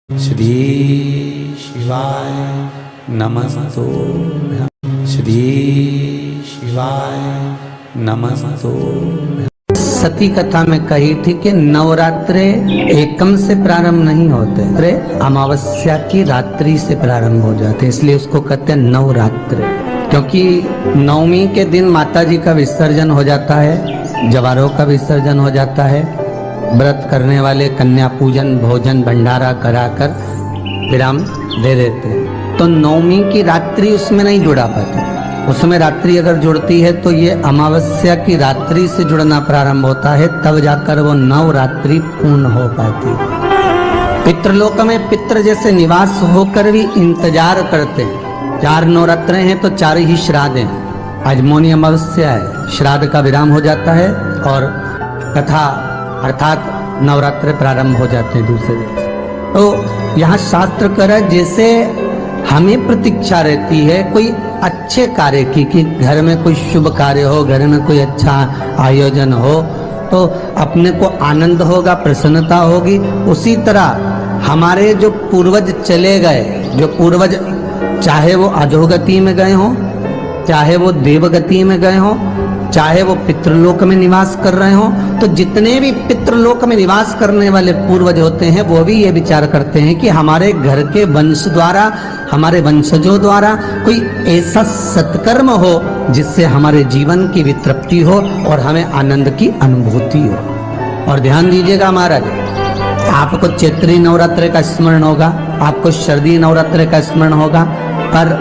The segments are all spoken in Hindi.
श्री शिवाय नमस्तुभ्यं। श्री शिवाय नमस्तुभ्यं। सती कथा में कही थी कि नवरात्रे एकम से प्रारंभ नहीं होते, अमावस्या की रात्रि से प्रारंभ हो जाते, इसलिए उसको कहते हैं नवरात्रे। क्योंकि नवमी के दिन माता जी का विसर्जन हो जाता है, जवारों का विसर्जन हो जाता है, व्रत करने वाले कन्या पूजन भोजन भंडारा कराकर विराम दे देते हैं। तो नवमी की रात्रि उसमें नहीं जुड़ा पाती, उसमें रात्रि अगर जुड़ती है तो ये अमावस्या की रात्रि से जुड़ना प्रारंभ होता है, तब जाकर वो नवरात्रि पूर्ण हो पाती है। पितृलोक में पितृ जैसे निवास होकर भी इंतजार करते हैं। 4 नवरात्रे हैं तो 4 ही श्राद्ध हैं। आज मौनी अमावस्या है, श्राद्ध का विराम हो जाता है और कथा अर्थात नवरात्रे प्रारंभ हो जाते हैं दूसरे दिन। तो यहाँ शास्त्र कह रहा है जैसे हमें प्रतीक्षा रहती है कोई अच्छे कार्य की, कि घर में कोई शुभ कार्य हो, घर में कोई अच्छा आयोजन हो तो अपने को आनंद होगा, प्रसन्नता होगी। उसी तरह हमारे जो पूर्वज चले गए, जो पूर्वज चाहे वो अधोगति में गए हों, चाहे वो देवगति में गए हों, चाहे वो पितृलोक में निवास कर रहे हों, तो जितने भी पितृलोक में निवास करने वाले पूर्वज होते हैं वो भी ये विचार करते हैं कि हमारे घर के वंश द्वारा, हमारे वंशजों द्वारा कोई ऐसा सत्कर्म हो जिससे हमारे जीवन की वितृप्ति हो और हमें आनंद की अनुभूति हो। और ध्यान दीजिएगा महाराज, आपको चैत्री नवरात्रि का स्मरण होगा, आपको शरदी नवरात्रि का स्मरण होगा, पर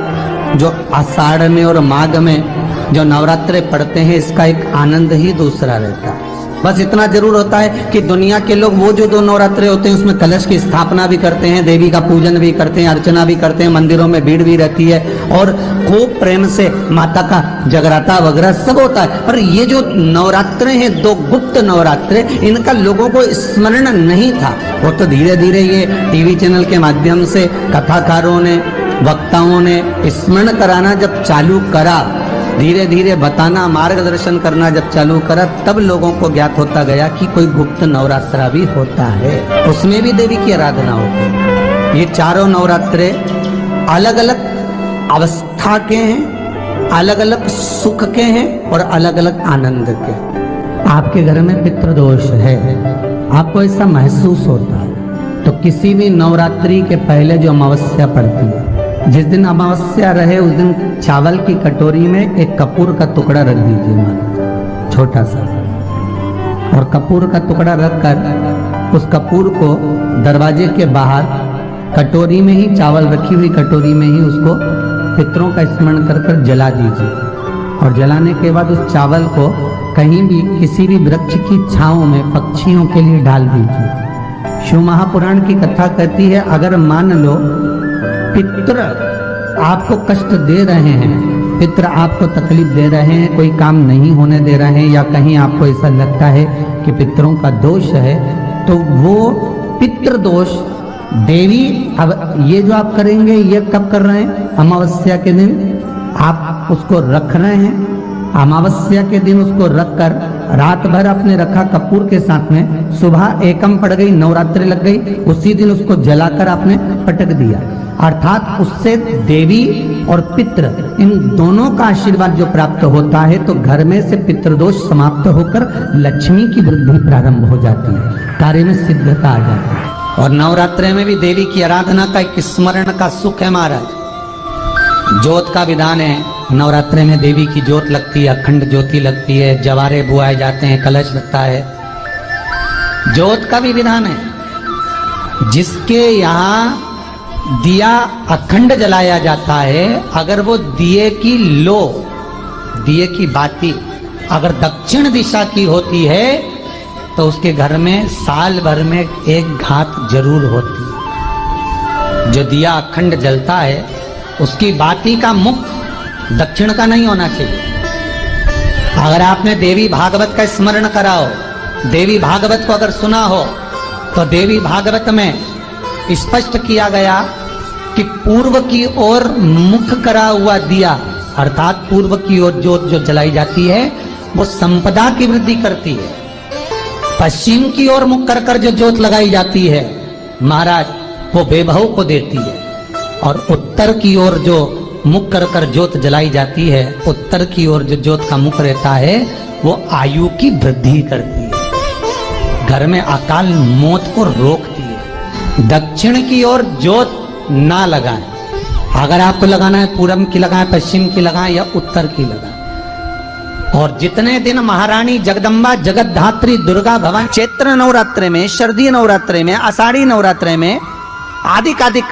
जो आषाढ़ में और माघ में जो नवरात्रे पढ़ते हैं इसका एक आनंद ही दूसरा रहता है। बस इतना जरूर होता है कि दुनिया के लोग वो जो 2 नवरात्रे होते हैं उसमें कलश की स्थापना भी करते हैं, देवी का पूजन भी करते हैं, अर्चना भी करते हैं, मंदिरों में भीड़ भी रहती है और खूब प्रेम से माता का जगराता वगैरह सब होता है। पर ये जो नवरात्रे हैं 2 गुप्त नवरात्रे, इनका लोगों को स्मरण नहीं था। वो तो धीरे धीरे ये टीवी चैनल के माध्यम से कथाकारों ने, वक्ताओं ने स्मरण कराना जब चालू करा, धीरे धीरे बताना, मार्गदर्शन करना जब चालू करा, तब लोगों को ज्ञात होता गया कि कोई गुप्त नवरात्रा भी होता है, उसमें भी देवी की आराधना होती है। ये 4 नवरात्रे अलग अलग अवस्था के हैं, अलग अलग सुख के हैं और अलग अलग आनंद के। आपके घर में पितृदोष है, आपको ऐसा महसूस होता है, तो किसी भी नवरात्रि के पहले जो अमावस्या पड़ती है, जिस दिन अमावस्या रहे उस दिन चावल की कटोरी में एक कपूर का टुकड़ा रख दीजिए, छोटा सा, और कपूर का टुकड़ा रखकर उस कपूर को दरवाजे के बाहर कटोरी में ही, चावल रखी हुई कटोरी में ही उसको पितरों का स्मरण कर कर जला दीजिए। और जलाने के बाद उस चावल को कहीं भी किसी भी वृक्ष की छांव में पक्षियों के लिए डाल दीजिए। शिव महापुराण की कथा कहती है, अगर मान लो पितृ आपको कष्ट दे रहे हैं, पितृ आपको तकलीफ दे रहे हैं, कोई काम नहीं होने दे रहे हैं, या कहीं आपको ऐसा लगता है कि पितरों का दोष है, तो वो पितृ दोष देवी, अब ये जो आप करेंगे ये कब कर रहे हैं? अमावस्या के दिन आप उसको रख रहे हैं, अमावस्या के दिन उसको रखकर रात भर आपने रखा कपूर के साथ में, सुबह एकम पड़ गई, नवरात्रि लग गई, उसी दिन उसको जलाकर आपने पटक दिया। अर्थात उससे देवी और पितृ इन दोनों का आशीर्वाद जो प्राप्त होता है, तो घर में से पितृदोष समाप्त होकर लक्ष्मी की वृद्धि प्रारंभ हो जाती है, कार्य में सिद्धता आ जाती है। और नवरात्रि में भी देवी की आराधना का एक स्मरण का सुख है महाराज। ज्योत का विधान है, नवरात्रि में देवी की ज्योत लगती है, अखंड ज्योति लगती है, जवारे बुआए जाते हैं, कलश लगता है, ज्योत का भी विधान है। जिसके यहाँ दिया अखंड जलाया जाता है, अगर वो दिए की लो, दिए की बाती अगर दक्षिण दिशा की होती है तो उसके घर में साल भर में एक घात जरूर होती है। जो दिया अखंड जलता है उसकी बाती का मुख दक्षिण का नहीं होना चाहिए। अगर आपने देवी भागवत का स्मरण कराओ, देवी भागवत को अगर सुना हो, तो देवी भागवत में स्पष्ट किया गया कि पूर्व की ओर मुख करा हुआ दिया, अर्थात पूर्व की ओर ज्योत जो जलाई जाती है वो संपदा की वृद्धि करती है। पश्चिम की ओर मुख कर कर जो ज्योत लगाई जाती है महाराज, वो बेभव को देती है। और उत्तर की ओर जो मुख कर कर ज्योत जलाई जाती है, उत्तर की ओर जो ज्योत का मुख रहता है वो आयु की वृद्धि करती है, घर में अकाल मौत को रोकती है। दक्षिण की ओर ज्योत ना लगाएं, अगर आपको लगाना है पूरब की लगाएं, पश्चिम की लगाएं या उत्तर की लगाएं। और जितने दिन महारानी जगदम्बा जगतधात्री दुर्गा भवानी चैत्र नवरात्रे में, शरदीय नवरात्रे में, आषाढ़ी नवरात्रे में, आदिक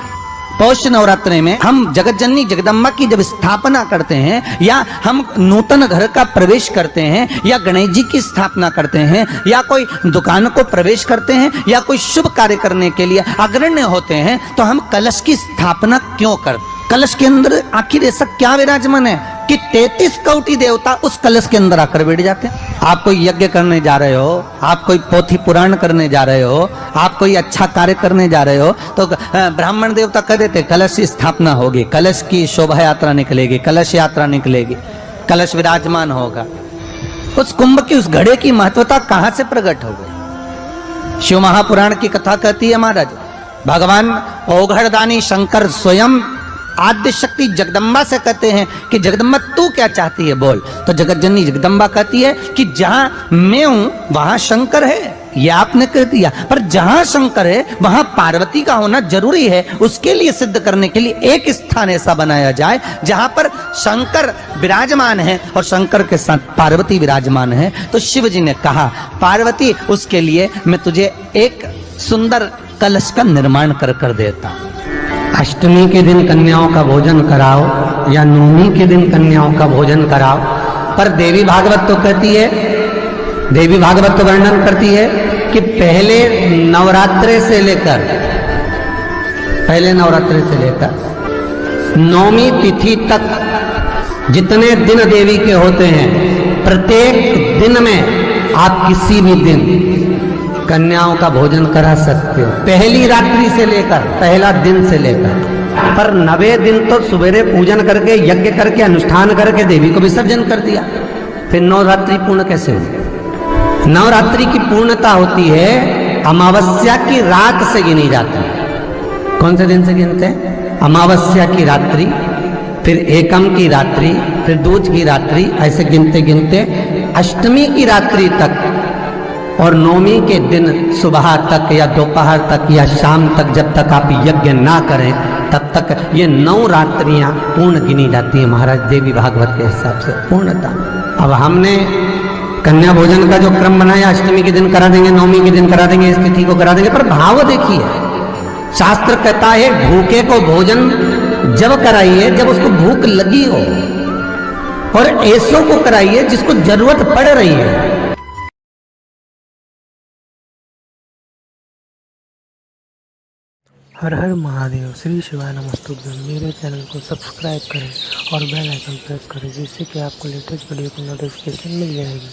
पौष नवरात्रे में हम जगत जननी जगदम्बा की जब स्थापना करते हैं, या हम नूतन घर का प्रवेश करते हैं, या गणेश जी की स्थापना करते हैं, या कोई दुकान को प्रवेश करते हैं, या कोई शुभ कार्य करने के लिए अग्रण्य होते हैं, तो हम कलश की स्थापना क्यों करते? कलश के अंदर आखिर ऐसा क्या विराजमान है कि 33 कोटि देवता उस कलश के अंदर आकर बैठ जाते हैं। आप कोई यज्ञ करने जा रहे हो, आप कोई पोथी पुराण करने जा रहे हो, आप कोई अच्छा कार्य करने जा रहे हो, तो ब्राह्मण देवता कह देते कलश की स्थापना होगी, कलश की शोभा यात्रा निकलेगी, कलश यात्रा निकलेगी, कलश विराजमान होगा। उस कुंभ की, उस घड़े की महत्वता कहां से प्रकट हो गई? शिव महापुराण की कथा कहती है महाराज, भगवान ओघड़दानी शंकर स्वयं आद्य शक्ति जगदम्बा से कहते हैं कि जगदम्बा तू क्या चाहती है बोल। तो जगत जननी जगदम्बा कहती है कि जहां मैं हूं वहां शंकर है, ये आपने कह दिया, पर जहां शंकर है वहां पार्वती का होना जरूरी है। उसके लिए सिद्ध करने के लिए एक स्थान ऐसा बनाया जाए जहां पर शंकर विराजमान है और शंकर के साथ पार्वती विराजमान है। तो शिव जी ने कहा पार्वती उसके लिए मैं तुझे एक सुंदर कलश का निर्माण कर देता हूं। अष्टमी के दिन कन्याओं का भोजन कराओ या नवमी के दिन कन्याओं का भोजन कराओ। पर देवी भागवत तो कहती है, देवी भागवत तो वर्णन करती है कि पहले नवरात्रे से लेकर नवमी तिथि तक जितने दिन देवी के होते हैं, प्रत्येक दिन में आप किसी भी दिन कन्याओं का भोजन करा सकते हो, पहली रात्रि से लेकर, पहला दिन से लेकर। पर 90 दिन तो सवेरे पूजन करके, यज्ञ करके, अनुष्ठान करके देवी को विसर्जन कर दिया, फिर नवरात्रि पूर्ण कैसे हुई? नवरात्रि की पूर्णता होती है अमावस्या की रात से गिनी जाती है। कौन से दिन से गिनते हैं? अमावस्या की रात्रि, फिर एकम की रात्रि, फिर दूज की रात्रि, ऐसे गिनते गिनते अष्टमी की रात्रि तक और नवमी के दिन सुबह तक या दोपहर तक या शाम तक, जब तक आप यज्ञ ना करें तब तक ये 9 रात्रियां पूर्ण गिनी जाती है महाराज देवी भागवत के हिसाब से पूर्णता। अब हमने कन्या भोजन का जो क्रम बनाया, अष्टमी के दिन करा देंगे, नवमी के दिन करा देंगे, इस तिथि को करा देंगे, पर भाव देखिए, शास्त्र कहता है भूखे को भोजन जब कराइए जब उसको भूख लगी हो, और ऐसों को कराइए जिसको जरूरत पड़ रही है। हर हर महादेव, श्री शिवाय नमस्तुभ्यं। मेरे चैनल को सब्सक्राइब करें और बेल आइकन प्रेस करें, जिससे कि आपको लेटेस्ट वीडियो की नोटिफिकेशन मिल जाएगी।